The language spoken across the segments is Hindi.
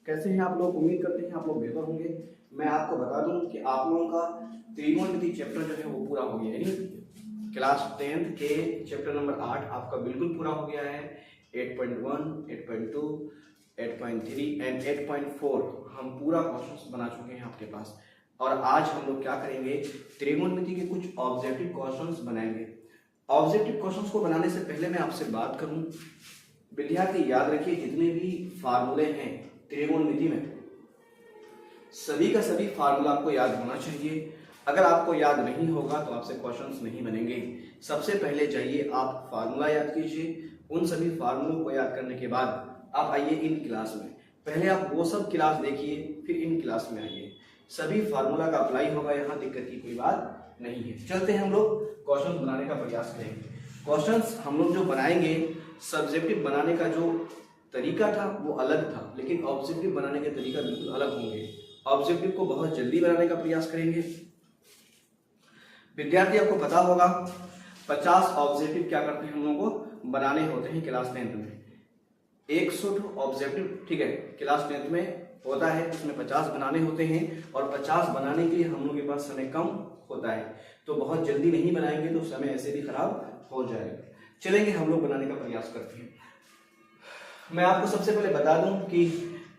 कैसे हैं आप लोग? उम्मीद करते हैं आप लोग बेहतर होंगे। मैं आपको बता दूं कि आप लोगों का त्रिकोणमिति चैप्टर जो है वो पूरा हो गया है। यानी क्लास 10th के चैप्टर नंबर 8 आपका बिल्कुल पूरा हो गया है। 8.1, 8.2, 8.3 एंड 8.4 हम पूरा क्वेश्चंस बना चुके हैं आपके पास। और आज हम लोग क्या करेंगे, त्रिकोणमिति के कुछ ऑब्जेक्टिव क्वेश्चंस बनाएंगे। ऑब्जेक्टिव क्वेश्चंस को बनाने से पहले मैं आपसे बात करूं, विद्यार्थी याद रखिए जितने भी फार्मूले हैं त्रिकोणमिति में, सभी का सभी फार्मूला आपको याद होना चाहिए। अगर आपको याद नहीं होगा तो आपसे क्वेश्चंस नहीं बनेंगे। सबसे पहले जाइए आप फार्मूला याद कीजिए। उन सभी फार्मूलों को याद करने के बाद आप आइए इन क्लास में। पहले आप वो सब क्लास देखिए, फिर इन क्लास में आइए। सभी फार्मूला का अप्लाई होगा, यहाँ दिक्कत की कोई बात नहीं है। चलते हैं हम लोग क्वेश्चन बनाने का प्रयास करेंगे। क्वेश्चंस हम लोग जो बनाएंगे, सब्जेक्टिव बनाने का जो तरीका था वो अलग था, लेकिन ऑब्जेक्टिव बनाने का तरीका बिल्कुल अलग होंगे। ऑब्जेक्टिव को बहुत जल्दी बनाने का प्रयास करेंगे। विद्यार्थी आपको पता होगा 50 ऑब्जेक्टिव क्या करते हैं हम लोगों को बनाने होते हैं क्लास 10th में। 100 ऑब्जेक्टिव, ठीक है, क्लास 10th में होता है, उसमें 50 बनाने होते हैं। और 50 बनाने के लिए हम लोग के पास समय कम होता है, तो बहुत जल्दी नहीं बनाएंगे तो समय ऐसे भी खराब हो जाएगा। चलेंगे हम लोग बनाने का प्रयास करते हैं। मैं आपको सबसे पहले बता दूं कि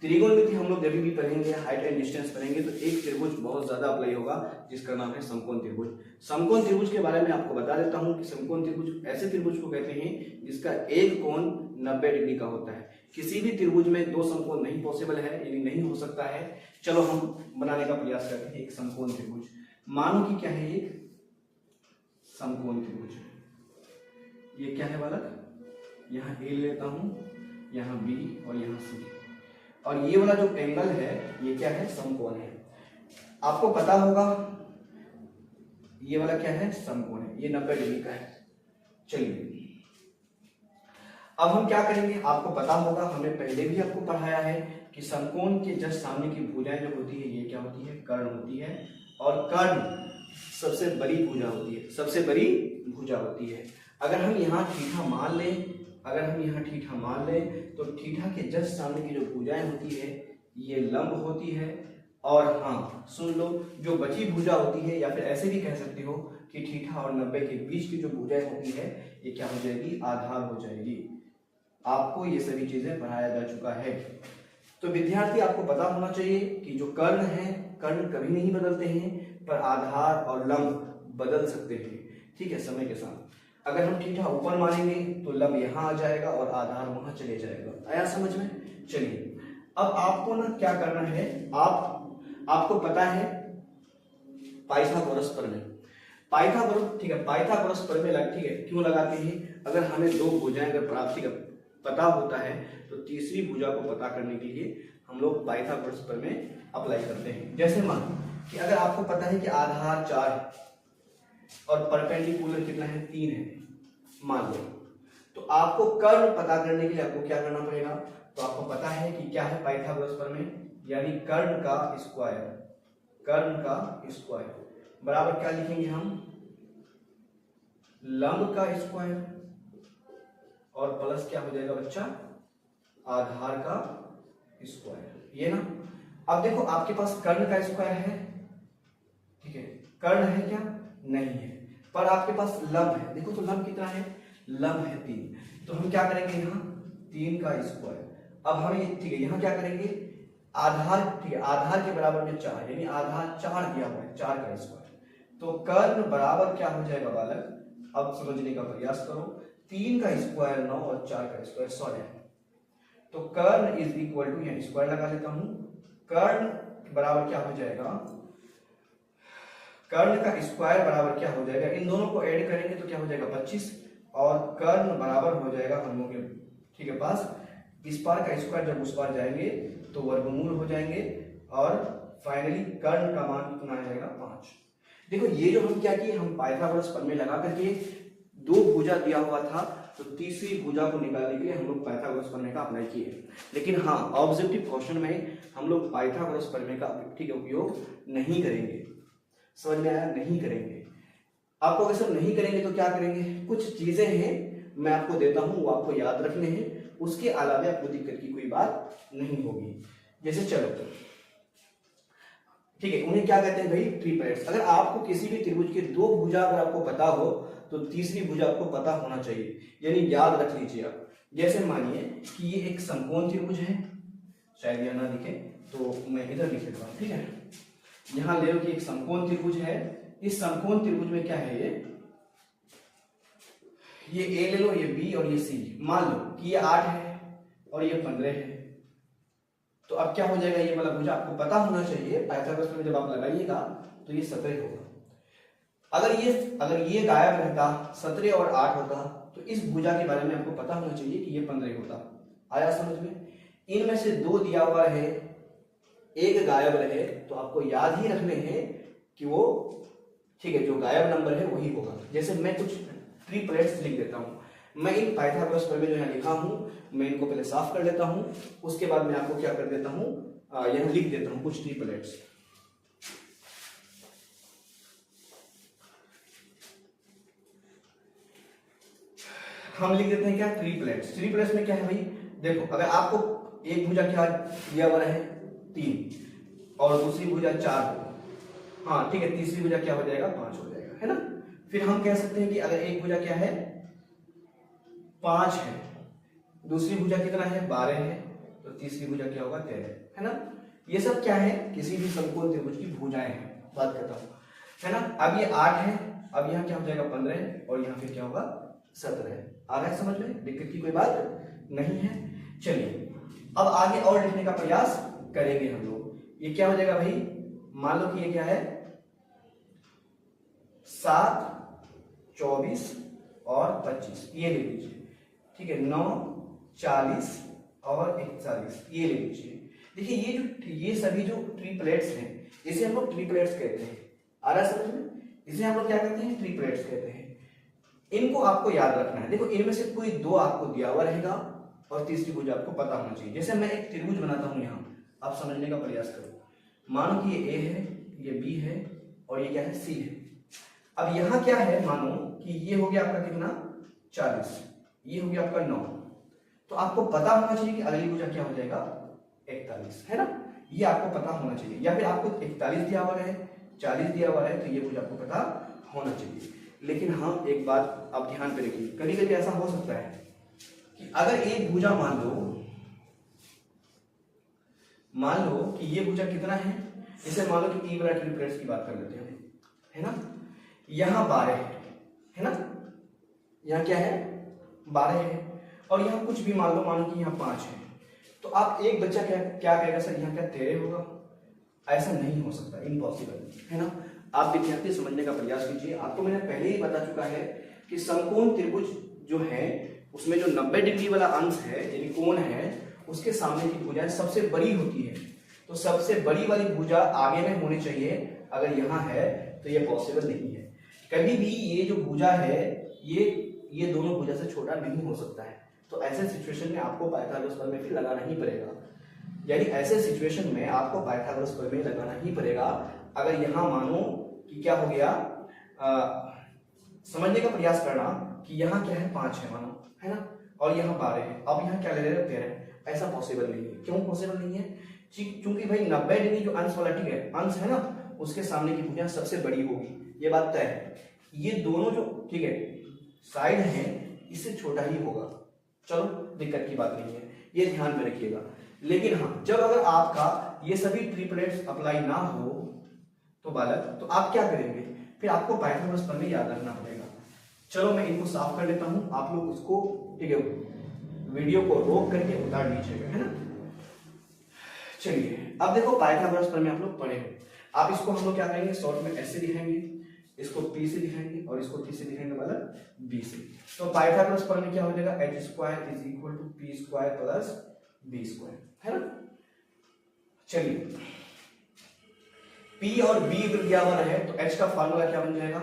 त्रिकोणमिति हम लोग जब भी पढ़ेंगे, हाइट एंड डिस्टेंस पढ़ेंगे, तो एक त्रिभुज बहुत ज्यादा अप्लाई होगा जिसका नाम है समकोण त्रिभुज। समकोण त्रिभुज के बारे में आपको बता देता हूं कि समकोण त्रिभुज ऐसे त्रिभुज को कहते हैं जिसका एक कोण 90 डिग्री का होता है। किसी भी त्रिभुज में दो समकोण नहीं पॉसिबल है, यानी नहीं हो सकता है। चलो हम बनाने का प्रयास करते हैं एक समकोण त्रिभुज। मानो कि क्या है, एक समकोण त्रिभुज। ये क्या है बालक, यहाँ ए लेता हूं, यहाँ बी और यहाँ सी, और ये वाला जो एंगल है ये क्या है, समकोण है। आपको पता होगा ये वाला क्या है, समकोण है, ये 90 डिग्री का है। चलिए अब हम क्या करेंगे, आपको पता होगा, हमने पहले भी आपको पढ़ाया है कि समकोण के जस्ट सामने की भुजाएं जो होती है ये क्या होती है, कर्ण होती है। और कर्ण सबसे बड़ी भुजा होती है, सबसे बड़ी भुजा होती है। अगर हम यहाँ थीटा मान लें, अगर हम यहाँ थीटा मान लें तो थीटा के जस्ट सामने की जो भुजाएं होती है ये लंब होती है। और हाँ सुन लो, जो बची भुजा होती है, या फिर ऐसे भी कह सकते हो कि थीटा और 90 के बीच की जो भुजाएं होती है ये क्या हो जाएगी, आधार हो जाएगी। आपको ये सभी चीजें पढ़ाया जा चुका है। तो विद्यार्थी आपको पता होना चाहिए कि जो कर्ण है, कर्ण कभी नहीं बदलते हैं, पर आधार और लंब बदल सकते हैं, ठीक है, समय के साथ। अगर हम थीटा ऊपर मानेंगे तो लंब यहाँ आ जाएगा और आधार वहां चले जाएगा। आया समझ में? चलिए अब आपको ना क्या करना है, आपको पता है पाइथागोरस प्रमेय, पाइथागोरस, ठीक है, पाइथागोरस प्रमेय ठीक है, क्यों लगाते हैं? अगर हमें दो भुजाएं अगर प्राप्ति का पता होता है तो तीसरी भुजा को पता करने के लिए हम लोग पाइथागोरस प्रमेय अप्लाई करते हैं। जैसे मान कि अगर आपको पता है कि आधार 4 है और परपेंडिकुलर कितना है, 3 है, मान लो, तो आपको कर्ण पता करने के लिए आपको क्या करना पड़ेगा? तो आपको पता है कि क्या है पाइथागोरस प्रमेय, यानी कर्ण का स्क्वायर, कर्ण का स्क्वायर बराबर क्या लिखेंगे हम, लंब का स्क्वायर, और प्लस क्या हो जाएगा बच्चा, आधार का स्क्वायर। ये ना, अब देखो आपके पास कर्ण का स्क्वायर है, ठीक है, कर्ण है क्या, नहीं है, पर आपके पास लंब है। देखो तो लंब कितना है, लंब है 3, तो हम क्या करेंगे यहाँ 3 का स्क्वायर। अब हम ये, ठीक है, यहाँ क्या करेंगे, आधार, ठीक है, आधार के बराबर में 4, यानी आधार 4 दिया हुआ है, 4 का स्क्वायर। तो कर्ण बराबर क्या हो जाएगा बालक, अब समझने का प्रयास करो, 3 का स्क्वायर 9 और 4 का स्क्वायर 100 है। तो कर्ण इज इक्वल टू, यहाँ स्क्वायर लगा लेता हूं, कर्ण बराबर क्या हो जाएगा, कर्ण का स्क्वायर बराबर क्या हो जाएगा, इन दोनों को ऐड करेंगे तो क्या हो जाएगा 25, और कर्ण बराबर हो जाएगा हम लोग के, ठीक है, पास इस पार का स्क्वायर जब उस पार जाएंगे तो वर्गमूल हो जाएंगे, और फाइनली कर्ण का मान कितना आ जाएगा 5। देखो ये जो हम क्या किए, हम पाइथागोरस प्रमेय लगा करके दो भुजा दिया हुआ था, तो तीसरी भुजा को निकालने के लिए हम लोग पाइथागोरस प्रमेय का अप्लाई किए। लेकिन हाँ, ऑब्जेक्टिव क्वेश्चन में हम लोग पाइथागोरस प्रमेय का ठीक उपयोग नहीं करेंगे। समझ में आया? नहीं करेंगे। आपको अगर सब नहीं करेंगे तो क्या करेंगे, कुछ चीजें हैं मैं आपको देता हूं, वो आपको याद रखने हैं, उसके अलावा आपको दिक्कत की कोई बात नहीं होगी। जैसे चलो ठीक है, उन्हें क्या कहते हैं भाई, ट्रिपलेट्स। अगर आपको किसी भी त्रिभुज के दो भुजा अगर आपको पता हो तो तीसरी भुजा आपको पता होना चाहिए, यानी याद रख लीजिए आप। जैसे मानिए कि ये एक समकोण त्रिभुज है, शायद यह ना दिखे तो मैं इधर लिख देता हूं, ठीक है। यहां ले लो कि एक समकोण त्रिभुज है, इस समकोण त्रिभुज में क्या है, ये ए ले लो, ये बी और ये सी। मान लो कि ये 8 है और ये 15 है, तो अब क्या हो जाएगा, ये वाला भुजा आपको पता होना चाहिए, पाइथागोरस में जब आप लगाइएगा तो ये 17 होगा। अगर ये गायब रहता, 17 और 8 होता, तो इस भुजा के बारे में आपको पता होना चाहिए कि ये 15 होता। आया समझ में? इनमें से 2 दिया हुआ है, एक गायब रहे, तो आपको याद ही रखने हैं कि वो, ठीक है, जो गायब नंबर है वही होगा। जैसे मैं कुछ ट्रिपलेट्स लिख देता हूं, मैं इन पाइथागोरस प्रमेय जो यहाँ लिखा हूं, मैं इनको पहले साफ कर लेता हूं, उसके बाद मैं आपको क्या कर देता हूं, यहाँ लिख देता हूं कुछ ट्रिपलेट्स। हम लिख देते हैं क्या, ट्रिपलेट्स। ट्रिपलेट्स में क्या है भाई, देखो अगर आपको एक भुजा क्या दिया हुआ है 3 और दूसरी भुजा 4 हो, हाँ ठीक है, तीसरी भुजा क्या हो जाएगा, 5 हो जाएगा, है ना। फिर हम कह सकते हैं कि अगर एक भुजा क्या है 5 है, दूसरी भुजा कितना है 12 है, तो तीसरी भुजा क्या होगा 13, है ना। ये सब क्या है, किसी भी समकोण त्रिभुज की भुजाएं हैं, बात करता हूं, है ना। अब ये 8 है, अब यहाँ क्या हो जाएगा 15 और यहाँ फिर क्या होगा 17। आ रहा है समझ में, दिक्कत की कोई बात नहीं है। चलिए अब आगे और लिखने का प्रयास करेंगे हम लोग। ये क्या हो जाएगा भाई, मान लो कि ये क्या है 7, 24 और 25, ये ले लीजिए, ठीक है। 9, 40 और 41, ये ले लीजिए। देखिए ये सभी जो ट्रिपलेट्स हैं, इसे हम लोग ट्रिपलेट्स कहते हैं। आ रहा है समझ में, इसे हम लोग क्या कहते हैं, ट्रिपलेट्स कहते हैं। इनको आपको याद रखना है। देखो इनमें से कोई 2 आपको दिया हुआ रहेगा और तीसरी भुजा आपको पता होना चाहिए। जैसे मैं एक त्रिभुज बनाता हूं, यहां आप समझने का प्रयास करो। मानो कि ये ए है, ये बी है और ये क्या है, सी है। अब यहां क्या है, मानो कि ये हो गया आपका कितना 40, ये हो गया आपका 9, तो आपको पता होना चाहिए कि अगली भुजा क्या हो जाएगा 41, है ना। ये आपको पता होना चाहिए, या फिर आपको 41 दिया हुआ है, 40 दिया हुआ है, तो ये भुजा आपको पता होना चाहिए। लेकिन हाँ एक बात आप ध्यान पे रखिए, कभी कभी ऐसा हो सकता है कि अगर एक भुजा मान लो कि ये भुजा कितना है, जैसे मान लो कि ई वाला ट्रिपलेट्स की बात कर लेते हैं, है ना। यहां 12 है ना, यहां क्या है 12 है, और यहां कुछ भी मान लो कि यहां 5 है, तो आप एक बच्चा क्या कहेगा, सर यहां क्या 13 होगा। ऐसा नहीं हो सकता, इम्पॉसिबल, है ना। आप विद्यार्थी समझने का प्रयास कीजिए। आपको मैंने पहले ही बता चुका है कि समकोण त्रिभुज जो है उसमें जो 90 डिग्री वाला अंश है, यानी कोण है, उसके सामने की भुजाएं सबसे बड़ी होती है। तो सबसे बड़ी वाली भुजा आगे में होनी चाहिए, अगर यहाँ है तो ये पॉसिबल नहीं है। कभी भी ये जो भुजा है ये दोनों भुजा से छोटा नहीं हो सकता है। तो ऐसे सिचुएशन में आपको पाइथागोरस प्रमेय फिर लगाना ही पड़ेगा, यानी ऐसे सिचुएशन में आपको पाइथागोरस प्रमेय लगाना ही पड़ेगा। अगर यहां मानो कि क्या हो गया, समझने का प्रयास करना कि यहाँ क्या है 5 है मानो, है ना, और यहाँ 12 है, अब यहाँ क्या ले रहे हो 13, ऐसा पॉसिबल नहीं है। क्यों पॉसिबल नहीं है, क्योंकि भाई 90 डिग्री जो अंश वाला, ठीक है, अंश है ना, उसके सामने की भुजा सबसे बड़ी होगी, ये बात तय है। ये दोनों जो, ठीक है, साइड है इससे छोटा ही होगा। चलो दिक्कत की बात नहीं है, ये ध्यान में रखिएगा। लेकिन हाँ, जब अगर आपका ये सभी ट्रिपलेट्स अप्लाई ना हो तो बालक, तो आप क्या करेंगे, फिर आपको पाइथागोरस प्रमेय याद रखना पड़ेगा। चलो मैं इनको साफ कर लेता हूं, आप लोग उसको, ठीक है, वीडियो को रोक करके उतार लीजिएगा, है ना। चलिए अब देखो पाइथागोरस प्रमेय आप लोग पढ़े हो। आप इसको हम लोग क्या करेंगे, शॉर्ट में ऐसे दिखाएंगे, इसको P से दिखाएंगे और इसको T से दिखाएंगे, मतलब B से। तो पाइथागोरस प्रमेय क्या हो जाएगा, h² = P² + B², है ना। चलिए P और B अगर दिया हुआ है तो h का फार्मूला क्या बन जाएगा,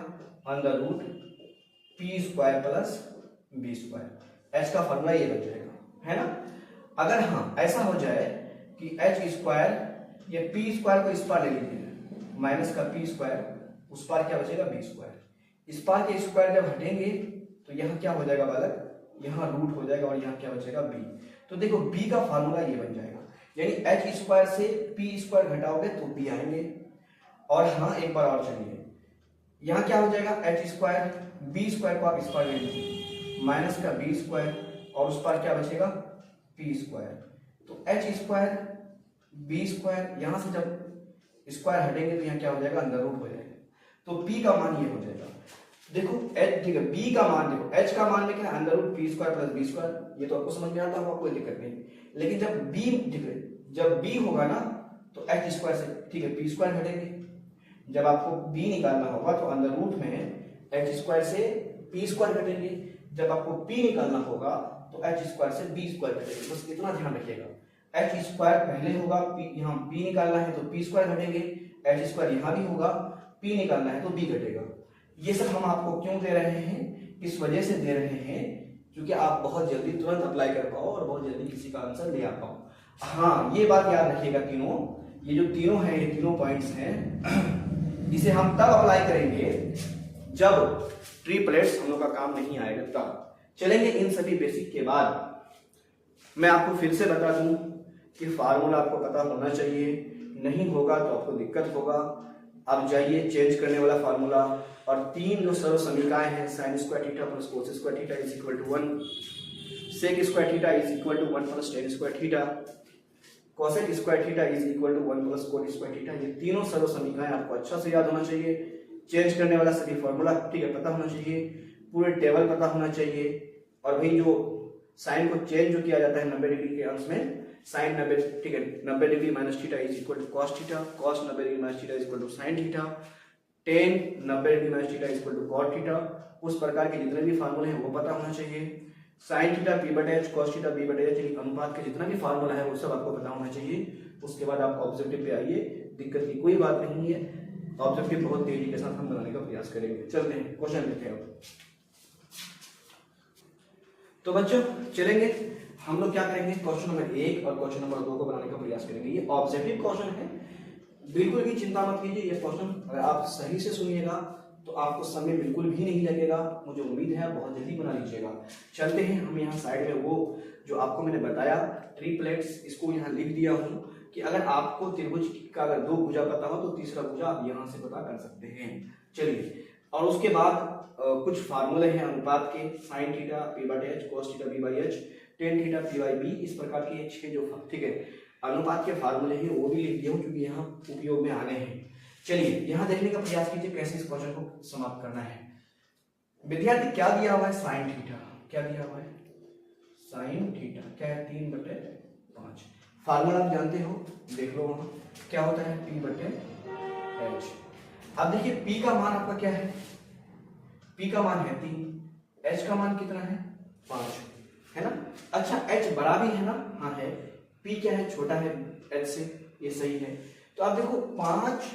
√P² + B²। h का फार्मूला ये बन जाएगा, है ना। अगर हाँ ऐसा हो जाए कि h², ये P² को इस पार ले लीजिए, माइनस का P², उस पार क्या बचेगा B²। इस पार के स्क्वायर जब हटेंगे तो यहाँ क्या हो जाएगा बालक, यहाँ रूट हो जाएगा और यहाँ क्या बचेगा B। तो देखो B का फार्मूला ये बन जाएगा। यानी एच स्क्वायर से पी स्क्वायर घटाओगे तो पी आएंगे। और हाँ एक बार और चलिए, यहाँ क्या हो जाएगा, एच स्क्वायर बी स्क्वायर को आप स्क्वायर ले लीजिए, माइनस का बी स्क्वायर और उस पर क्या बचेगा पी स्क्वायर। तो एच स्क्वायर बी स्क्वायर, यहाँ से जब स्क्वायर हटेंगे तो यहाँ क्या हो जाएगा अंडर रूट हो जाएगा। तो पी का मान ये हो जाएगा, देखो एच ठीक है, बी का मान देखो, एच का मान में क्या है under root P square plus B square, ये तो आपको समझ में आता होगा, कोई दिक्कत नहीं। लेकिन जब बी ठीक है, जब बी होगा ना तो एच स्क्वायर से ठीक है पी स्क्वायर घटेंगे। जब आपको बी निकालना होगा तो अंडर रूट में एच स्क्वायर से पी स्क्वायर घटेंगे। जब आपको पी निकालना होगा तो एच स्क्वायर से बी स्क्वायर घटेंगे। बस इतना ध्यान रखिएगा, एच स्क्वायर पहले होगा, यहाँ पी निकालना है तो पी स्क्वायर घटेंगे, एच स्क्वायर यहाँ भी होगा, पी निकालना है तो बी घटेगा। ये सब हम आपको क्यों दे रहे हैं, इस वजह से दे रहे हैं क्योंकि आप बहुत जल्दी तुरंत अप्लाई कर पाओ और बहुत जल्दी किसी का आंसर ले आ पाओ। हाँ ये बात याद रखिएगा, तीनों ये जो तीनों हैं, ये तीनों पॉइंट्स हैं, इसे हम तब अप्लाई करेंगे जब ट्रिपलेट्स हम लोग का काम नहीं आएगा तब चलेंगे। इन सभी बेसिक के बाद मैं आपको फिर से बता दूं कि फार्मूला आपको पता होना चाहिए, नहीं होगा तो आपको दिक्कत होगा। अब जाइए चेंज करने वाला फार्मूला, और तीन जो सरल समीकरण हैं, sine square theta plus cos square theta is equal to 1, sec square theta is equal to 1 plus tan square theta, cosec square theta is equal to 1 plus cot square theta. ये तीनों सरल समीकरण आपको अच्छा से याद होना चाहिए। चेंज करने वाला सभी फार्मूला ठीक है पता होना चाहिए, पूरे टेबल पता होना चाहिए। और भाई जो साइन को चेंज जो किया जाता है 90 डिग्री के अंश में, साइन 90 ठीक है 90 degree minus theta is equal to cos theta, cos 90 degree minus theta is equal to sine theta, tan 90 degree minus theta is equal to cot theta. उस प्रकार के जितने भी फार्मूले हैं वो पता होना चाहिए। साइन थीटा पी बटे एच, कॉस थीटा बी बटे एच, अनुपात के जितना भी फार्मूला है वो सब आपको पता होना चाहिए। उसके बाद आप ऑब्जेक्टिव पे आइए, दिक्कत की कोई बात नहीं है, ऑब्जेक्टिव बहुत तेजी के साथ हम बनाने का प्रयास करेंगे। चलते हैं क्वेश्चन लेते हैं। तो बच्चों चलेंगे, हम लोग क्या करेंगे, क्वेश्चन नंबर 1 और क्वेश्चन नंबर 2 को बनाने का प्रयास करेंगे। ये ऑब्जेक्टिव क्वेश्चन है, बिल्कुल भी चिंता मत कीजिए। ये क्वेश्चन अगर आप सही से सुनिएगा तो आपको समय बिल्कुल भी नहीं लगेगा, मुझे उम्मीद है आप बहुत जल्दी बना लीजिएगा। चलते हैं, हम यहाँ साइड में वो जो आपको मैंने बताया ट्रिप्लेट्स, इसको यहाँ लिख दिया हूँ कि अगर आपको त्रिभुज का अगर 2 भुजा पता हो तो तीसरा भुजा आप यहाँ से पता कर सकते हैं। चलिए, और उसके बाद कुछ फार्मूले हैं अनुपात के, sine theta P by H, cos theta B by H, tan theta P by B, इस प्रकार के 6 जो ठीक है अनुपात के फार्मूले हैं वो भी लिख दिया हूँ क्योंकि यहाँ उपयोग में आने हैं। चलिए यहाँ देखने का प्रयास कीजिए कैसे इस क्वेश्चन को समाप्त करना है। विद्यार्थी क्या दिया हुआ है, साइन थीटा, क्या दिया हुआ है साइन थीटा, क्या है 3/5। फार्मूला आप जानते हो, देख लो वहां क्या होता है P बटे H। अब देखिए P का मान आपका क्या है, P का मान है 3, H का मान कितना है 5, है ना। अच्छा H बड़ा भी है ना, हाँ है, P क्या है छोटा है H से, ये सही है। तो आप देखो 5,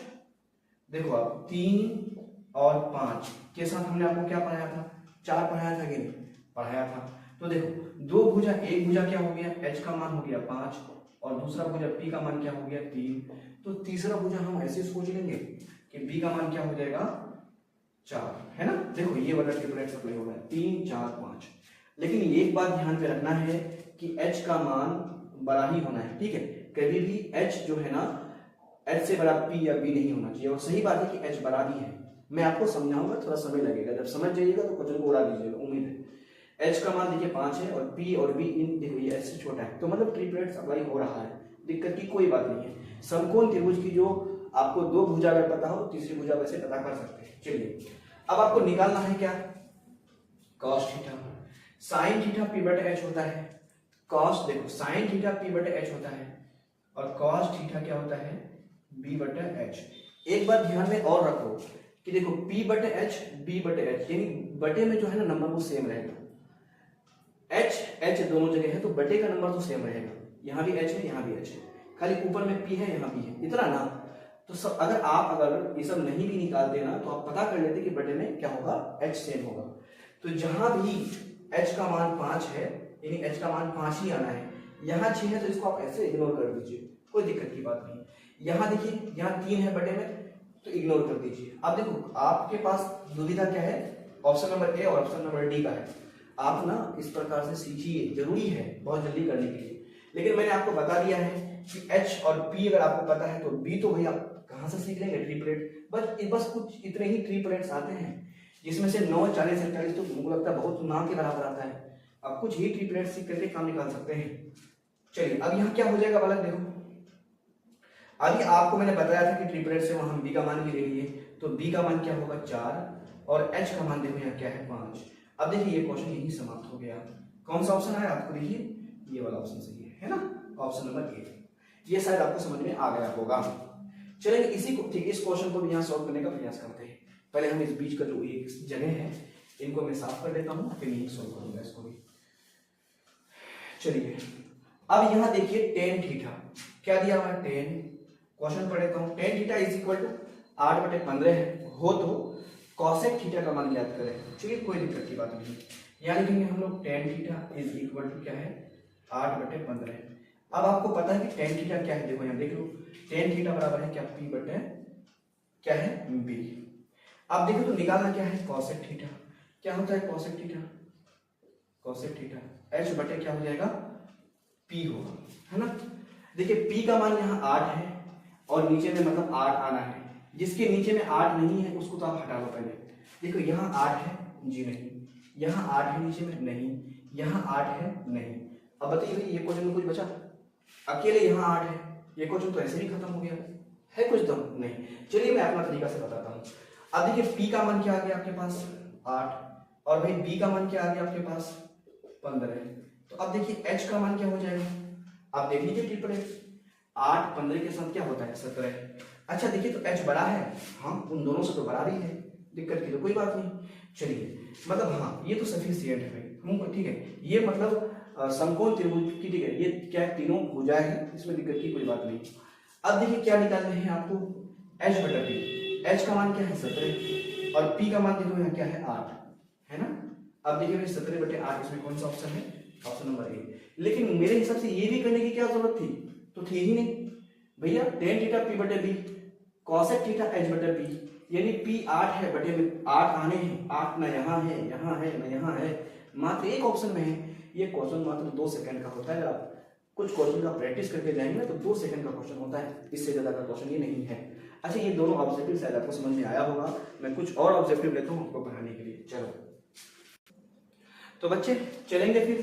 देखो आप 3 और 5 के साथ हमने आपको क्या पढ़ाया था, 4 पढ़ाया था कि नहीं पढ़ाया था। तो देखो 2 भुजा, एक भुजा क्या हो गया H का मान हो गया 5 और दूसरा भुजा P का मान क्या हो गया 3। तो तीसरा भुजा हम ऐसे सोच लेंगे कि B का मान क्या हो जाएगा 4, है ना। देखो ये वाला ट्रिपलेट अप्लाई हो गया 3 4 5। लेकिन एक बात ध्यान पे रखना है कि H का मान बड़ा ही होना है, ठीक है। कभी भी H जो है ना H से बड़ा P या B नहीं होना चाहिए। और सही बात है कि H बड़ा भी है, मैं आपको समझाऊंगा, थोड़ा समय लगेगा, जब समझ जाइएगा तो क्वेश्चन को उड़ा दीजिएगा, उम्मीद है। H का मान देखिए 5 है और P और B इन देखो ये H से छोटा है, तो मतलब ट्रिपलेट अप्लाई हो रहा है, दिक्कत की कोई बात नहीं है। समकोण त्रिभुज की जो आपको 2 भुजा अगर पता हो, तीसरी भुजा वैसे पता कर सकते हैं। चलिए अब आपको निकालना है क्या, cos theta, sin theta P बटे H होता है, cos देखो sin थीटा P बटे H होता है और cos थीटा क्या होता है B बटे H। एक बात ध्यान में और रखो कि देखो P बटे H B बटे H, यानी बटे में जो है ना नंबर वो सेम रहेगा, H दोनों जगह है तो बटे का नंबर तो सेम रहेगा, यहाँ भी H है यहाँ भी H है, खाली ऊपर में P है यहाँ भी है, इतना ना। तो सब अगर ये सब नहीं भी निकालते ना तो आप पता कर लेते कि बटे में क्या होगा H सेम होगा। तो जहां भी H का मान 5 है यानी H का मान 5 ही आना है, यहाँ 6 है तो इसको आप ऐसे इग्नोर कर दीजिए, कोई दिक्कत की बात नहीं। यहाँ देखिए यहाँ 3 है बटे में तो इग्नोर कर दीजिए। अब देखो आपके पास दुविधा क्या है, ऑप्शन नंबर ए और ऑप्शन नंबर डी का है। आप ना इस प्रकार से सीखिए, जरूरी है बहुत जल्दी करने के लिए। लेकिन मैंने आपको बता दिया है कि H और P अगर आपको पता है तो B तो भाई आप कहाँ से सीख लेंगे, ट्रिपलेट। बस कुछ इतने ही ट्रिपलेट्स आते हैं जिसमें से 9, 40, 48 तो मुझे लगता है बहुत ना के बराबर आता है। अब कुछ ही ट्रिपलेट्स सीख करके काम निकाल सकते हैं। चलिए अब यहाँ क्या हो जाएगा बालक, देखो अभी आपको मैंने बताया था कि ट्रिपलेट से वहां B का मान भी ले लिए, तो B का मान क्या होगा 4 और H का मान देखो यहाँ क्या है 5। अब देखिए ये क्वेश्चन यही समाप्त हो गया। कौन सा ऑप्शन आया आपको, देखिए ये वाला ऑप्शन सही है ना, ऑप्शन नंबर ए। ये शायद आपको समझ में आ गया होगा। चलिए इसी को ठीक इस क्वेश्चन को भी यहाँ सॉल्व करने का प्रयास करते हैं। पहले हम इस बीच का जो एक जगह है इनको मैं साफ कर देता हूँ, फिर यही सॉल्व करूंगा इसको भी। चलिए अब यहाँ देखिए टेन थीटा क्या दिया हुआ है, टेन क्वेश्चन पढ़ लेता हूँ। Tan theta is equal to 8/15 है हो तो कॉसेक थीटा का मान ज्ञात करें। चलिए कोई दिक्कत की बात नहीं, यहाँ लिखेंगे हम लोग tan theta is equal to क्या है 8/15। अब आपको पता है कि टेन थीटा क्या है, देखो यहाँ देख लो टेन थीटा बराबर है क्या P बटे क्या है B। अब देखो तो निकालना क्या है कॉसेक थीटा, क्या होता है cosec theta, cosec theta H बटे क्या हो जाएगा P होगा, है ना। देखिए P का मान यहाँ 8 है और नीचे में मतलब 8 आना है, जिसके नीचे में 8 नहीं है उसको तो आप हटा लो पहले। देखो यहाँ 8 है जी नहीं, यहाँ 8 है नीचे में नहीं, यहाँ 8 है नहीं। अब बताइए ये क्वेश्चन में कुछ बचा, अकेले यहाँ 8 है, ये क्वेश्चन तो ऐसे ही खत्म हो गया है, कुछ दम नहीं। चलिए मैं अपना तरीका से बताता हूँ। अब देखिए P का मान क्या आ गया आपके पास 8 और भाई B का मान क्या आ गया आपके पास 15 है। तो अब देखिए H का मान क्या हो जाएगा, आप देख लीजिए ट्रिपलेट 8 15 के साथ क्या होता है 17। अच्छा देखिए तो H बड़ा है, हाँ उन दोनों से तो बड़ा भी है, दिक्कत की तो कोई बात नहीं। चलिए मतलब हाँ ये तो सफिशिएंट है भाई हमको, ठीक है। ये मतलब समकोण त्रिभुज की, ठीक है, ये क्या है तीनों भुजाएं हैं, इसमें दिक्कत की कोई बात नहीं। अब देखिए क्या निकालना है आपको H बटा P। H का मान क्या है 17 और P का मान देखो यहाँ क्या है 8, है ना। अब देखिए भाई 17/8 इसमें कौन सा ऑप्शन है, ऑप्शन नंबर ए। लेकिन मेरे हिसाब से ये भी करने की क्या जरूरत थी, तो थी ही नहीं भैया। टेन थीटा P बटे B कॉसेक थीटा H बटे P, यानी P 8 है बटे में 8 आने हैं, 8 ना यहाँ है ना यहाँ है, मात्र एक ऑप्शन में है। ये क्वेश्चन मात्र 2 सेकंड का होता है, अगर आप कुछ क्वेश्चन का प्रैक्टिस करके जाएंगे तो 2 सेकंड का क्वेश्चन होता है, इससे ज्यादा का क्वेश्चन ये नहीं है। अच्छा ये दोनों ऑब्जेक्टिव शायद आपको समझ में आया होगा, मैं कुछ और ऑब्जेक्टिव लेता हूँ आपको पढ़ाने के लिए। चलो तो बच्चे चलेंगे फिर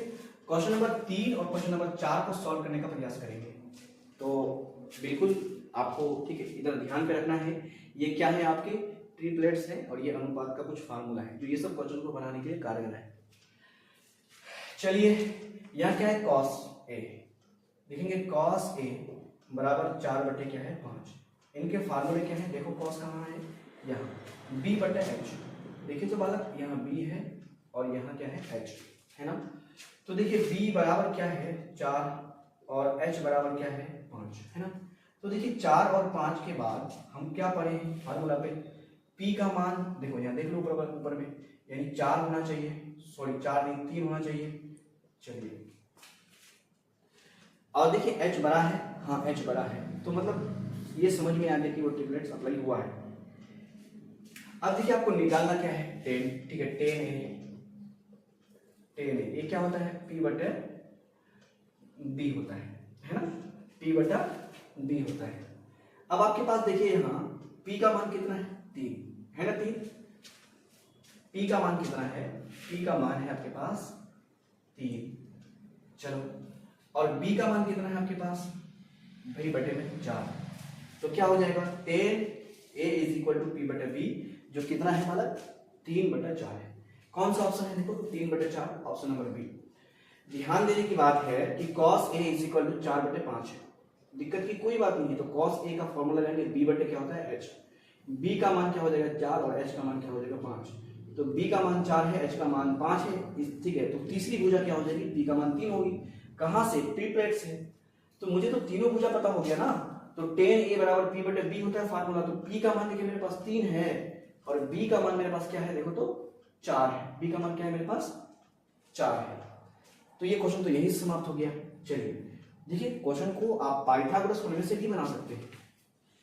क्वेश्चन नंबर 3 और क्वेश्चन नंबर 4 को सॉल्व करने का प्रयास करेंगे। तो बिल्कुल आपको ठीक है इधर ध्यान पे रखना है, ये क्या है आपके ट्रिपलेट्स हैं और ये अनुपात का कुछ फार्मूला है जो ये सब क्वेश्चन को बनाने के लिए कारगर है। चलिए यहाँ क्या है cos A, देखेंगे cos A बराबर 4 बटे क्या है 5। इनके फार्मूले क्या है, देखो cos कहाँ है यहाँ B बटे H। देखिए तो बालक यहाँ B है और यहाँ क्या है H, है ना। तो देखिए B बराबर क्या है 4 और H बराबर क्या है 5, है ना। तो देखिए 4 और 5 के बाद हम क्या पढ़े हैं फार्मूला पे, P का मान देखो यहाँ देख लो ऊपर में, यानी 4 होना चाहिए, सॉरी 4 नहीं 3 होना चाहिए। चलिए और देखिए H बड़ा है, हाँ H बड़ा है, तो मतलब ये समझ में आ गया कि वो ट्रिपलेट्स अप्लाई हुआ है। अब देखिए आपको निकालना क्या है 10, ठीक है 10 ये क्या होता है P बटे B होता है ना, P बटा B होता है। अब आपके पास देखिए यहाँ P का मान कितना है 3, है ना 3। P का मान कितना है, P का मान है आपके पास 3। चलो और B का मान कितना है आपके पास भाई बटे में 4, तो क्या हो जाएगा 10A is equal to P बटे B जो कितना है मतलब 3/4 है। कौन सा ऑप्शन है देखो 3/4, ऑप्शन नंबर बी। ध्यान देने की बात है कि cos A is equal to 4/5 है, दिक्कत की कोई बात नहीं है। तो cos A का फॉर्मूला रहेंगे B बटे क्या होता है H, B का मान क्या हो जाएगा 4 और H का मान क्या हो जाएगा 5। तो B का मान 4 है, H का मान 5 है, ठीक है। तो तीसरी भुजा क्या हो जाएगी, B का मान 3 होगी, कहां से ट्रिपलेट से। तो मुझे तो तीनों भुजा पता हो गया ना, तो 10A बराबर P बटे B होता है फार्मूला। तो P का मान देखिए मेरे पास 3 है और B का मान मेरे पास क्या है देखो तो 4 है, B का मान क्या है मेरे पास 4 है। तो ये क्वेश्चन तो यही समाप्त हो गया। चलिए देखिए क्वेश्चन को आप पाइथागोरस प्रमेय से भी बना सकते हैं,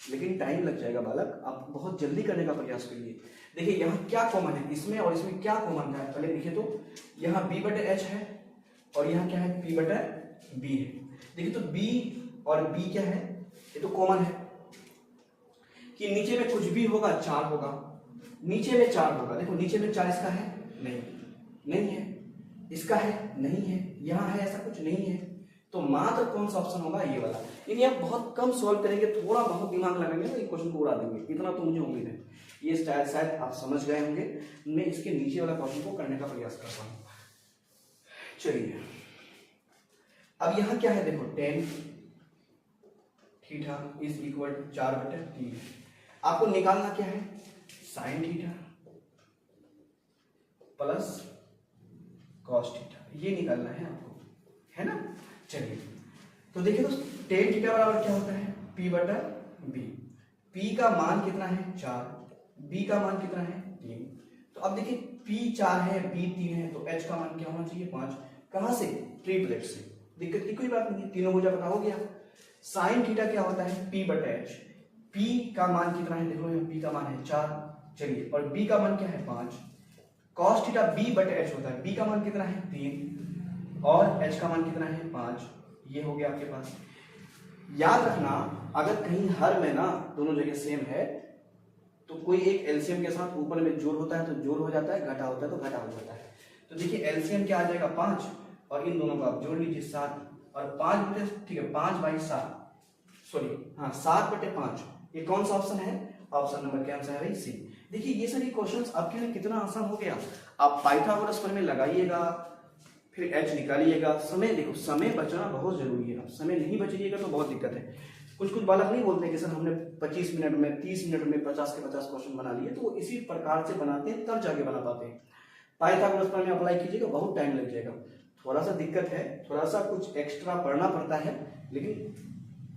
लेकिन टाइम लग जाएगा बालक, आप बहुत जल्दी करने का प्रयास करिए। देखिए यहाँ क्या कॉमन है इसमें और इसमें क्या कॉमन है, पहले देखिए तो यहाँ B बटे H है और यहाँ क्या है P बटे B है। देखिए तो B और b क्या है, ये तो कॉमन है कि नीचे में कुछ भी होगा 4 होगा, नीचे में 4 होगा। देखो नीचे में 4 इसका है नहीं, नहीं है, इसका है नहीं है, यहाँ है ऐसा कुछ नहीं है, तो मात्र कौन सा ऑप्शन होगा, ये वाला। यानी आप बहुत कम सॉल्व करेंगे, थोड़ा बहुत दिमाग लगाएंगे तो ये क्वेश्चन को उड़ा देंगे, इतना तो मुझे उम्मीद है। ये स्टाइल शायद आप समझ गए होंगे। मैं इसके नीचे वाला क्वेश्चन को करने का प्रयास करता हूँ। चलिए अब यहाँ क्या है, देखो tan theta is equal to 4/3। आपको निकालना क्या है, sin theta plus cos theta, ये निकालना है आपको, है ना। चलिए तो देखिए दोस्तों, tan थीटा बराबर क्या होता है, p/b। p का मान कितना है 4, b का मान कितना है 3। तो अब देखिए p 4 है, b 3 है, तो h का मान क्या होना चाहिए 5। कहां से, ट्रिपलेट से, दिक्कत की कोई बात नहीं है, तीनों भुजा पता हो गया। साइन थीटा क्या होता है p/h, p का मान कितना है, देखो यहाँ p का मान है 4, चलिए, और b का मान क्या है 5। cos थीटा b/h होता है, b का मान कितना है 3 और h का मान कितना है 5। ये हो गया आपके पास। याद रखना अगर कहीं हर में ना दोनों जगह सेम है तो कोई एक एलसीएम के साथ ऊपर में जोड़ होता है तो जोड़ हो जाता है, घटा होता है तो घटा हो जाता है। तो देखिए एलसीएम क्या आ जाएगा 5 और इन दोनों को आप जोड़ लीजिए 7 और 5 ठीक है 5/7, सॉरी हाँ 7/5। ये कौन सा ऑप्शन है, ऑप्शन नंबर क्या आंसर है भाई सी। देखिए ये सारी क्वेश्चंस आपके लिए कितना आसान हो गया। आप पाइथागोरस प्रमेय लगाइएगा, फिर एच निकालिएगा। समय देखो, समय बचाना बहुत जरूरी है। आप समय नहीं बचाइएगा तो बहुत दिक्कत है। कुछ बालक नहीं बोलते कि सर हमने 25 मिनट में 30 मिनट में 50 के 50 क्वेश्चन बना लिए, तो वो इसी प्रकार से बनाते हैं तब जाके बना पाते हैं। पाइथागोरस प्रमेय अप्लाई कीजिएगा, बहुत टाइम लग जाएगा। थोड़ा सा दिक्कत है, थोड़ा सा कुछ एक्स्ट्रा पढ़ना पड़ता है, लेकिन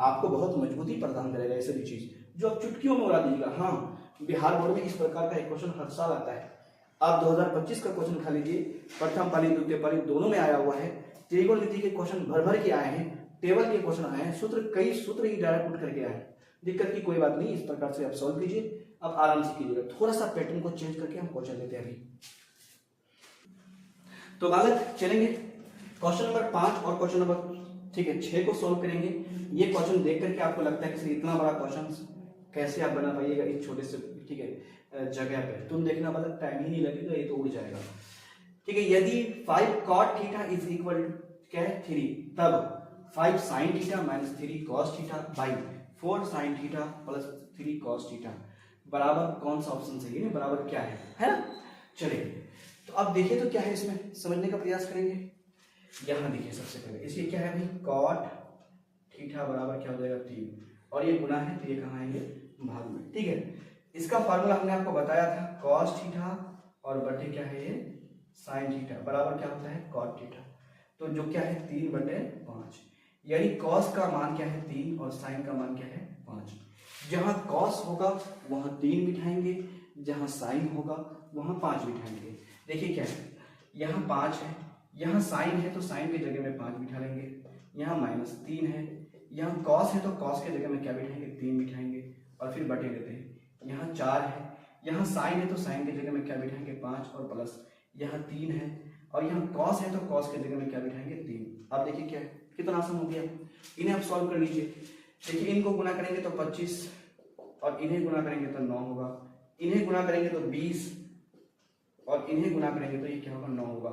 आपको बहुत मजबूती प्रदान करेगा ऐसे भी चीज जो आप चुटकियों में उड़ा दीजिएगा। हाँ, बिहार बोर्ड में इस प्रकार का एक क्वेश्चन हर साल आता है। आप 2025 का क्वेश्चन खा लीजिए, प्रथम पाली द्वितीय पाली दोनों में आया हुआ है। त्रिकोणमिति के क्वेश्चन भर के आए हैं, टेबल के क्वेश्चन आए हैं, कई सूत्र ही डायरेक्ट पुट करके आए हैं। दिक्कत की कोई बात नहीं, इस प्रकार से आप सॉल्व कीजिए, आप आराम से कीजिएगा। थोड़ा सा पैटर्न को चेंज करके हम क्वेश्चन लेते हैं अभी। तो बालक चलेंगे क्वेश्चन नंबर 5 और क्वेश्चन नंबर ठीक है 6 को सॉल्व करेंगे। ये क्वेश्चन देख करके आपको लगता है कि इतना बड़ा क्वेश्चन कैसे आप बना पाइएगा इस छोटे से ठीक है जगह पे। तुम देखना बालक, टाइम ही नहीं लगेगा, ये तो उड़ जाएगा। ठीक है, यदि 5 cot थीटा इज इक्वल क्या है 3, तब 5 sin theta minus 3 cos theta by 4 sin theta plus 3 cos theta बराबर कौन सा ऑप्शन सही है, बराबर क्या है ना। चलिए तो अब देखिए तो क्या है, इसमें समझने का प्रयास करेंगे। यहां देखिए सबसे पहले इसलिए क्या है भाई, cot थीटा बराबर क्या हो जाएगा 3 और ये गुना है तो ये कहाँ आएंगे भाग में। ठीक है, इसका फार्मूला हमने आपको बताया था, cos थीटा और बटे क्या है ये sin थीटा बराबर क्या होता है cot थीटा। तो जो क्या है 3/5, यानी cos का मान क्या है 3 और sin का मान क्या है 5। जहां cos होगा वहां 3 बिठाएंगे, जहां sin होगा वहां 5 बिठाएंगे। देखिए क्या है, यहाँ 5 है, यहाँ sin है तो sin की जगह में 5 बिठा लेंगे, यहाँ -3 है, यहाँ cos है तो cos की जगह में क्या बिठाएंगे 3 बिठाएंगे और फिर बटे लेते हैं। यहाँ 4 है, यहाँ sin है तो sin की जगह में क्या बिठाएंगे 5 और प्लस यहाँ 3 है और यहाँ cos है तो cos की जगह में क्या बिठाएंगे 3। अब देखिए क्या है, कितना आसान हो गया। इन्हें आप सॉल्व कर लीजिए। देखिए इनको गुना करेंगे तो 25 और इन्हें गुना करेंगे तो 9 होगा, इन्हें गुना करेंगे तो 20 और इन्हें गुना करेंगे तो ये क्या होगा 9 होगा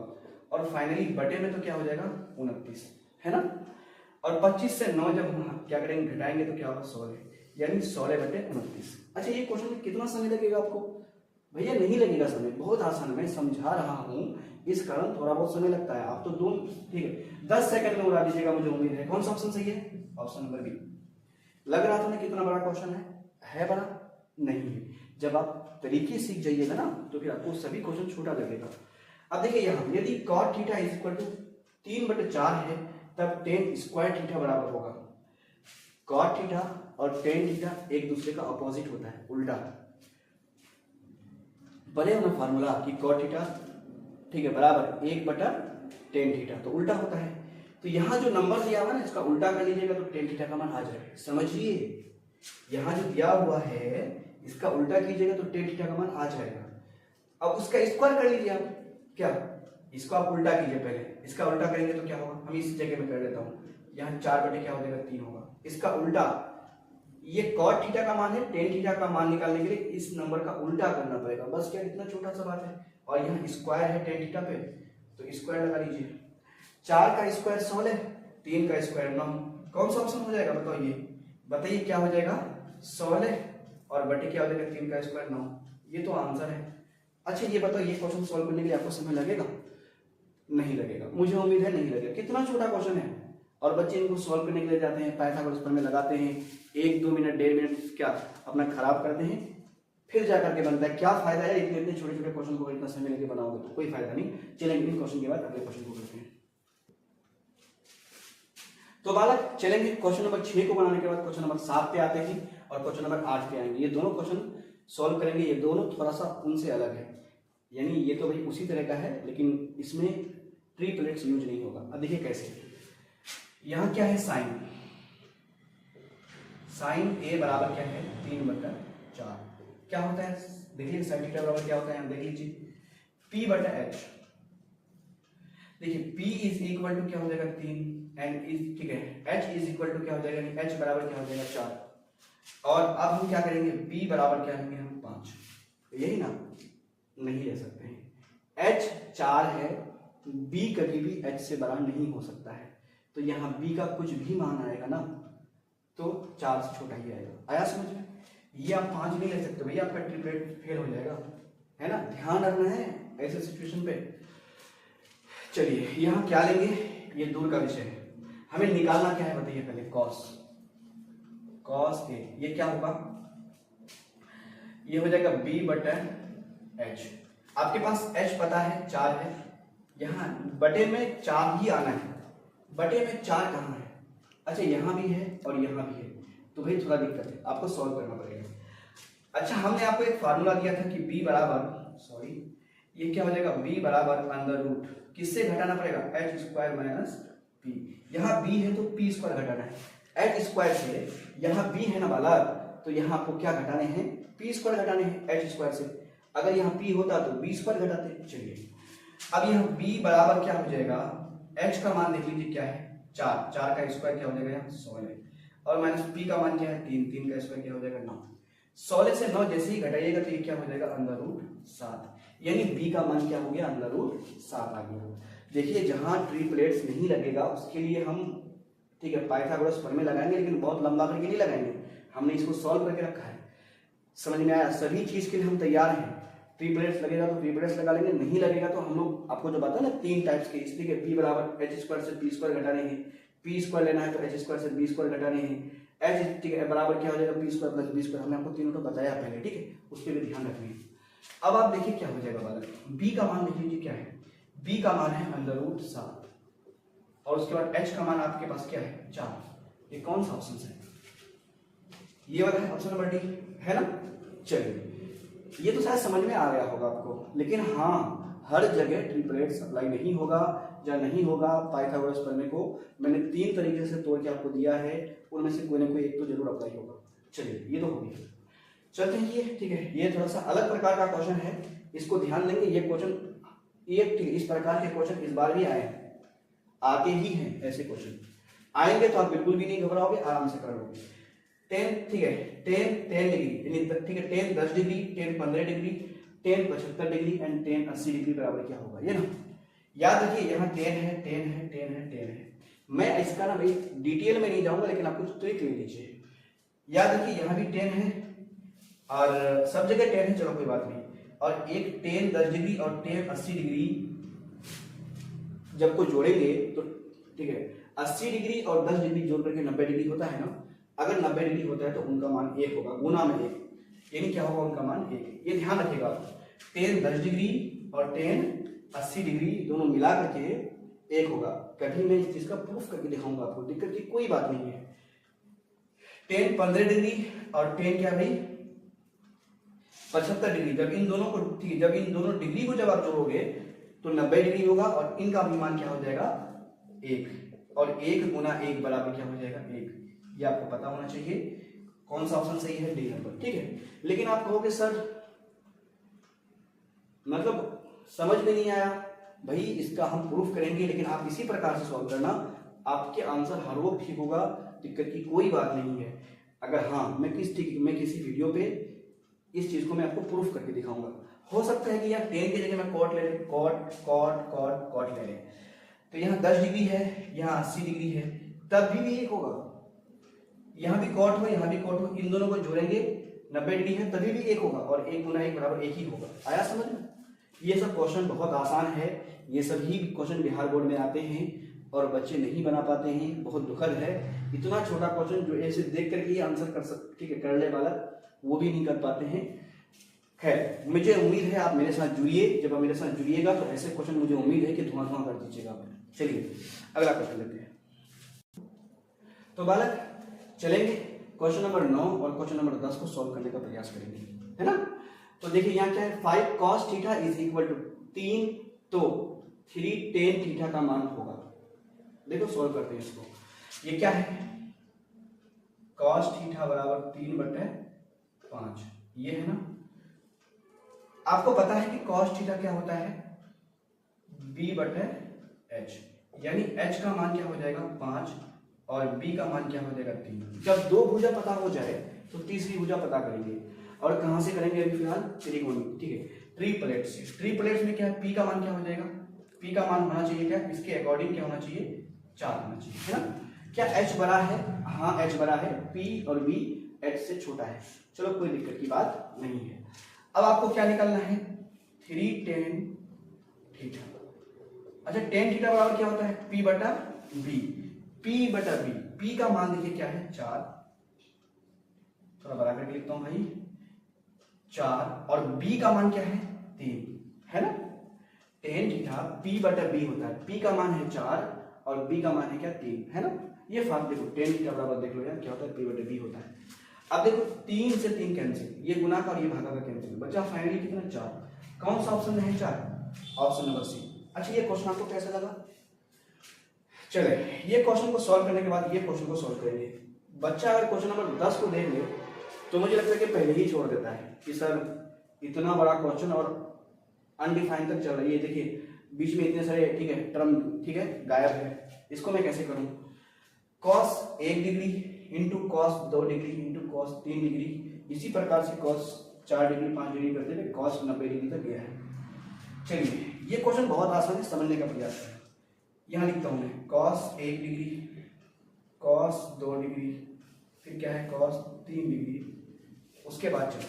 और फाइनली बटे में तो क्या हो जाएगा 29, है ना। और 25 से 9 जब हम क्या करेंगे घटाएंगे तो क्या होगा 16, यानी 16/29। अच्छा ये क्वेश्चन में कितना समय लगेगा आपको, भैया नहीं लगेगा समय, बहुत आसान है, मैं समझा रहा हूँ इस कारण थोड़ा बहुत समय लगता है। आप तो दो ठीक है 10 सेकंड में उड़ा दीजिएगा, मुझे उम्मीद है। कौन सा ऑप्शन सही है, ऑप्शन नंबर बी। लग रहा था ना कितना बड़ा क्वेश्चन है बड़ा नहीं है। जब आप तरीके सीख जाइएगा ना तो फिर आपको सभी क्वेश्चन छोटा लगेगा। अब देखिए यहाँ यदि cot theta is equal to 3/4 है तब tan स्क्वायर थीटा बराबर होगा। cot थीटा और tan थीटा एक दूसरे का अपोजिट होता है, उल्टा। पढ़े हो ना फार्मूला कि cot थीटा ठीक है बराबर 1/tan थीटा, तो उल्टा होता है। तो यहाँ जो नंबर दिया हुआ ना इसका उल्टा कर लीजिएगा तो tan थीटा का मान आ जाएगा। समझिए, यहाँ जो दिया हुआ है इसका उल्टा कीजिएगा तो tan थीटा का मान आ जाएगा। अब उसका स्क्वायर कर लीजिए आप, क्या इसको आप उल्टा कीजिए, पहले इसका उल्टा करेंगे तो क्या होगा, हम इस जगह में कर लेता हूँ, यहाँ 4 बटे क्या हो जाएगा 3 होगा, इसका उल्टा, ये cot थीटा का मान है, tan थीटा का मान निकालने के लिए इस नंबर का उल्टा करना पड़ेगा। बस क्या, इतना छोटा सा बात है। और यहाँ स्क्वायर है tan थीटा पे, तो स्क्वायर लगा लीजिए। 4 का स्क्वायर 16, 3 का स्क्वायर 9। कौन सा ऑप्शन हो जाएगा बताओ, ये बताइए क्या हो जाएगा, 16 और बटे क्या हो जाएगा 3 का स्क्वायर 9। ये तो आंसर है। अच्छा ये बताओ, ये क्वेश्चन सॉल्व करने के लिए आपको समय लगेगा? नहीं लगेगा, मुझे उम्मीद है नहीं लगेगा। कितना छोटा क्वेश्चन है, और बच्चे इनको सॉल्व करने के लिए जाते हैं, पाइथागोरस प्रमेय लगाते हैं, 1-2 मिनट 1.5 मिनट क्या अपना खराब करते हैं, फिर जाकर के बनता है। क्या फायदा है इतने इतने छोटे छोटे क्वेश्चन को इतना समय लेके बनाओगे तो कोई फायदा नहीं। चलेंगे इन क्वेश्चन के बाद अगले क्वेश्चन को करते हैं। तो बालक चलेंगे क्वेश्चन नंबर 6 को बनाने के बाद क्वेश्चन नंबर 7 पे आते हैं और क्वेश्चन नंबर 8 पे आएंगे। ये दोनों क्वेश्चन सॉल्व करेंगे, ये दोनों थोड़ा सा उनसे अलग है, यानी ये तो भाई उसी तरह का है लेकिन इसमें ट्रिपलेट्स यूज नहीं होगा। अब देखिए कैसे, यहाँ क्या है साइन, साइन ए बराबर क्या है 3/4। क्या होता है देखिए, साइन थीटा बराबर क्या होता है, देख लीजिए P/H। देखिए P इज इक्वल टू क्या हो जाएगा 3 एंड इज, ठीक है, H इज इक्वल टू क्या हो जाएगा, H बराबर क्या हो जाएगा 4। और अब हम क्या करेंगे, B बराबर क्या लेंगे हम 5, यही ना, नहीं ले सकते हैं। H 4 है, B कभी भी H से बड़ा नहीं हो सकता है, तो यहाँ B का कुछ भी मान आएगा ना तो 4 से छोटा ही आएगा। आया समझ में? ये आप 5 नहीं ले सकते भैया, आपका ट्रिपलेट फेल हो जाएगा, है ना, ध्यान रखना है ऐसे सिचुएशन पे। चलिए यहाँ क्या लेंगे, ये दूर का विषय है, हमें निकालना क्या है बताइए पहले, cos A। ये क्या होगा, ये हो जाएगा B/H। आपके पास H पता है 4 है, यहाँ बटे में 4 ही आना है, बटे में 4 कहाँ है, अच्छा यहाँ भी है और यहाँ भी है, तो भाई थोड़ा दिक्कत है, आपको सॉल्व करना पड़ेगा। अच्छा हमने आपको एक फार्मूला दिया था कि B बराबर, सॉरी ये क्या हो जाएगा, B बराबर अंडर रूट, किससे घटाना पड़ेगा, H² - P। यहाँ B है तो P² घटाना है, H² से, यहाँ B है ना बालक, तो यहाँ आपको क्या घटाने हैं, P² घटाने हैं H² से। अगर यहाँ P होता तो B² घटाते। चलिए अब यहाँ B बराबर क्या हो जाएगा, H का मान देख लीजिए क्या है 4, 4 का स्क्वायर क्या हो जाएगा यहाँ 16, और माइनस P का मान क्या है 3, 3 का स्क्वायर क्या हो जाएगा 9। 16 से 9 जैसे ही घटाइएगा तो ये क्या हो जाएगा अंडर रूट 7, यानी B का मान क्या हो गया अंडर रूट 7 आ गया। देखिए जहां ट्रिपलेट्स नहीं लगेगा उसके लिए हम, ठीक है, पाइथागोरस प्रमेय लगाएंगे, लेकिन बहुत लंबा करके नहीं लगाएंगे, हमने इसको सॉल्व करके रखा है। समझ में आया? सभी चीज के लिए हम तैयार हैं। ट्रिपलेट्स लगेगा तो ट्रिपलेट्स लगा लेंगे, नहीं लगेगा तो हम लोग आपको जो बताया ना 3 टाइप्स के, इसलिए P बराबर H² से P² घटाने हैं, P² लेना है तो H² से B² घटाने हैं, H ठीक है बराबर क्या हो जाएगा P² + B²। हमने आपको तीनों को बताया पहले, ठीक है, उस पर भी ध्यान रखिए। अब आप देखिए क्या हो जाएगा बालक, B का मान देख लीजिए क्या है, B का मान है अंडर रूट 7 और उसके बाद H का मान आपके पास क्या है 4। ये कौन सा ऑप्शन है, ये वाला है ऑप्शन नंबर डी, है ना। चलिए ये तो शायद समझ में आ गया होगा आपको, लेकिन हाँ हर जगह ट्रिपलेट्स अप्लाई नहीं होगा या नहीं होगा। पाइथागोरस प्रमेय को मैंने 3 तरीके से तोड़ के आपको दिया है, उनमें से कोई ना कोई एक तो जरूर अप्लाई होगा। चलिए ये तो हो गया, चलते हैं ये, ठीक है, ये थोड़ा सा अलग प्रकार का क्वेश्चन है, इसको ध्यान देंगे। ये क्वेश्चन एक इस प्रकार के क्वेश्चन इस बार भी आए हैं, आते ही हैं, ऐसे क्वेश्चन आएंगे तो आप बिल्कुल भी नहीं घबराओगे, आराम से कर लोगे। 10 ठीक है, 10 डिग्री, ठीक है, 10 10 degree, 10 15 degree, 10 75 degree and 10 80 degree बराबर क्या होगा, ये ना याद रखिए। यहाँ 10 है 10 है 10 है 10 है, मैं इसका ना भाई डिटेल में नहीं जाऊंगा, लेकिन आप कुछ ट्रिक ले लीजिए। याद रखिए यहाँ भी 10 है और सब जगह 10 है, चलो कोई बात नहीं। और एक 10 10 डिग्री और 10 80 डिग्री जब को जोड़ेंगे तो ठीक है 80 डिग्री और 10 डिग्री जोड़ करके 90 डिग्री होता है ना। अगर 90 डिग्री होता है तो उनका मान 1 होगा, गुना में 1, यानी क्या होगा उनका मान 1। ये ध्यान रखिएगा, 10 10 डिग्री और 10 80 डिग्री दोनों मिला करके 1 होगा। कभी मैं इस चीज का प्रूफ करके दिखाऊंगा आपको, दिक्कत की कोई बात नहीं है। 10 15 डिग्री और 10 क्या भाई 75 डिग्री, जब इन दोनों को, ठीक है, जब इन दोनों डिग्री को जब आप जोड़ोगे तो 90 डिग्री होगा और इनका भी मान क्या हो जाएगा 1, और 1 गुना 1 बराबर क्या हो जाएगा 1। ये आपको पता होना चाहिए कौन सा ऑप्शन सही है, डी नंबर, ठीक है। लेकिन आप कहोगे सर मतलब समझ में नहीं आया, भाई इसका हम प्रूफ करेंगे, लेकिन आप इसी प्रकार से सॉल्व करना, आपके आंसर हर वक्त ठीक होगा दिक्कत की कोई बात नहीं है। अगर हाँ मैं किसी वीडियो पे इस चीज़ को मैं आपको प्रूफ करके दिखाऊंगा। हो सकता है कि यहाँ 10 की जगह मैं कॉट ले लें, कॉट ले लें, तो यहाँ 10 डिग्री है, यहाँ 80 डिग्री है, तब भी एक होगा। यहाँ भी कॉट हो, यहाँ भी कॉट हो, इन दोनों को जोड़ेंगे 90 डिग्री है, तभी भी एक होगा, और 1 गुना 1 बराबर 1 ही होगा। आया समझ में? ये सब क्वेश्चन बहुत आसान है, ये सभी क्वेश्चन बिहार बोर्ड में आते हैं और बच्चे नहीं बना पाते हैं, बहुत दुखद है। इतना छोटा क्वेश्चन जो ऐसे देख करके ही आंसर कर सकते, ठीक है, कर ले वाला, वो भी नहीं कर पाते हैं। खैर, मुझे उम्मीद है आप मेरे साथ जुड़िए। जब आप मेरे साथ जुड़िएगा तो ऐसे क्वेश्चन मुझे उम्मीद है कि धुआं कर दीजिएगा। चलिए अगला क्वेश्चन लेते हैं। तो बालक चलेंगे क्वेश्चन नंबर 9 और क्वेश्चन नंबर 10 को सॉल्व करने का प्रयास करेंगे, है ना। तो देखिए यहाँ क्या है, 5 cos theta is equal to 3, तो 3 tan थीटा का मान होगा। देखो सॉल्व करते हैं इसको। ये क्या है, cos थीटा बराबर 3/5, ये है ना। आपको पता है कि cos थीटा क्या होता है, b/h, यानी h का मान क्या हो जाएगा 5 और b का मान क्या हो जाएगा 3। जब दो भुजा पता हो जाए तो तीसरी भुजा पता करेंगे, और कहां से करेंगे अभी फिलहाल त्रिकोण, ठीक है, ट्रिपलेट से। ट्रिपलेट में क्या है, p का मान क्या हो जाएगा, p का मान होना चाहिए क्या, इसके अकॉर्डिंग क्या होना चाहिए, 4 होना चाहिए, है ना। क्या h बड़ा है, हाँ h बड़ा है, p और b h से छोटा है, चलो कोई दिक्कत की बात नहीं है। अब आपको क्या निकालना है, 3 tan थीटा। अच्छा tan थीटा बराबर क्या होता है, p/b, p/b, p का मान देखिए क्या है 4, थोड़ा बड़ा करके लिखता हूं भाई, 4, और b का मान क्या है 3, है ना। tan थीटा p/b होता है, p का मान है 4 और b का मान है क्या 3, है ना। ये फर्क देखो, tan थीटा बराबर देख लो यार क्या होता है, p/b होता है। अब देखो 3 से 3 कैंसिल, ये गुना का और ये भागा का कैंसिल, बचा फाइनली कितना 4। कौन सा ऑप्शन में है 4, ऑप्शन नंबर सी। अच्छा ये क्वेश्चन आपको कैसा लगा, चले ये क्वेश्चन को सॉल्व करने के बाद ये क्वेश्चन को सॉल्व करेंगे। बच्चा अगर क्वेश्चन नंबर 10 को देख ले तो मुझे लगता है कि पहले ही छोड़ देता है कि सर इतना बड़ा क्वेश्चन और अनडिफाइंड तक चल रही है, देखिए बीच में इतने सारे, ठीक है, टर्म, ठीक है, गायब है, इसको मैं कैसे करूं। cos 1 degree into cos 2 degree into cos 3 degree, इसी प्रकार से cos 4 डिग्री 5 डिग्री करते हुए cos 90 डिग्री तक गया है। चलिए ये क्वेश्चन बहुत आसान है, समझने का प्रयास करें। यहाँ लिखता हूं मैं cos 1 डिग्री, cos 2 डिग्री, फिर क्या है cos 3 डिग्री, उसके बाद चलो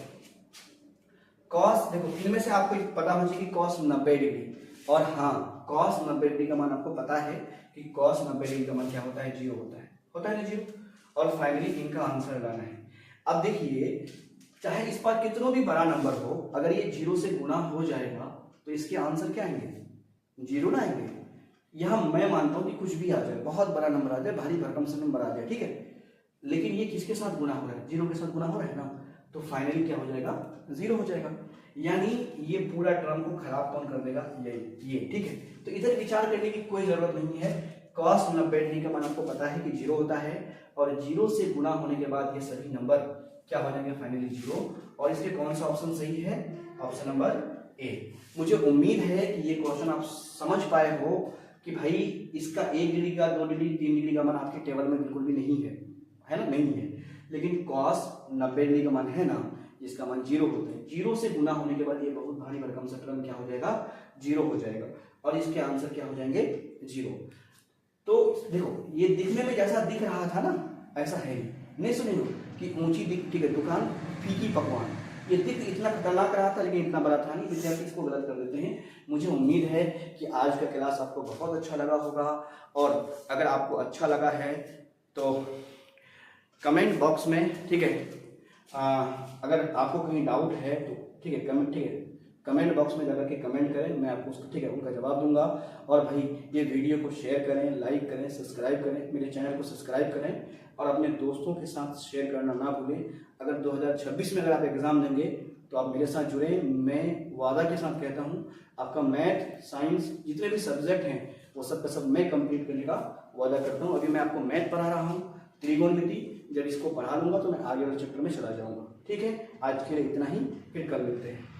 cos, देखो इनमें से आपको पता होना चाहिए कि cos 90 डिग्री, और हाँ cos 90 डिग्री का मान आपको पता है कि cos 90 डिग्री का मान क्या होता है, 0 होता है ना 0, और फाइनली इनका आंसर लाना है। अब देखिए चाहे इस पर कितना भी बड़ा नंबर हो, अगर ये 0 से गुना हो जाएगा तो इसके आंसर क्या आएंगे, 0 ना आएंगे। यहाँ मैं मानता हूँ कि कुछ भी आ जाए, बहुत बड़ा नंबर आ जाए, भारी भरकम से नंबर आ जाए, ठीक है, लेकिन ये किसके साथ गुना हो रहा है, 0 के साथ गुना हो रहा है ना, तो फाइनली क्या हो जाएगा, 0 हो जाएगा। यानी ये पूरा टर्म को खराब कौन कर देगा, ये, ठीक है। तो इधर विचार करने की कोई जरूरत नहीं है, cos 90 डिग्री का मान आपको पता है कि 0 होता है, और 0 से गुना होने के बाद ये सभी नंबर क्या हो जाएंगे, फाइनली 0, और इसके कौन सा ऑप्शन सही है, ऑप्शन नंबर ए। मुझे उम्मीद है कि ये क्वेश्चन आप समझ पाए हो कि भाई इसका 1 डिग्री का, 2 डिग्री, 3 डिग्री का मान आपके टेबल में बिल्कुल भी नहीं है, है ना, नहीं है, लेकिन cos 90 डिग्री का मान है ना, जिसका मान 0 होता है, 0 से गुना होने के बाद ये बहुत भारी भरकम सा टर्म क्या हो जाएगा, 0 हो जाएगा, और इसके आंसर क्या हो जाएंगे, 0। तो देखो ये दिखने में जैसा दिख रहा था ना, ऐसा है नहीं सुने हो कि ऊंची दिख, ठीक है, दुकान फीकी पकवान, ये दिख इतना खतरनाक रहा था लेकिन इतना बड़ा था नहीं, विद्यार्थी इसको गलत कर देते हैं। मुझे उम्मीद है कि आज का क्लास आपको बहुत अच्छा लगा होगा, और अगर आपको अच्छा लगा है तो कमेंट बॉक्स में, ठीक है, अगर आपको कहीं डाउट है तो ठीक है, कमेंट बॉक्स में जाकर के कमेंट करें, मैं आपको उसको, ठीक है, उनका जवाब दूंगा। और भाई ये वीडियो को शेयर करें, लाइक करें, सब्सक्राइब करें, मेरे चैनल को सब्सक्राइब करें, और अपने दोस्तों के साथ शेयर करना ना भूलें। अगर 2026 में अगर आप एग्ज़ाम देंगे तो आप मेरे साथ जुड़ें। मैं वादा के साथ कहता हूँ आपका मैथ, साइंस, जितने भी सब्जेक्ट हैं वो सब का सब मैं कंप्लीट करने का वादा करता हूँ। अभी मैं आपको मैथ पढ़ा रहा हूँ, त्रिकोणमिति, जब इसको पढ़ा लूंगा तो मैं आगे वाले चैप्टर में चला जाऊँगा। ठीक है, आज के लिए इतना ही, फिर कर लेते हैं।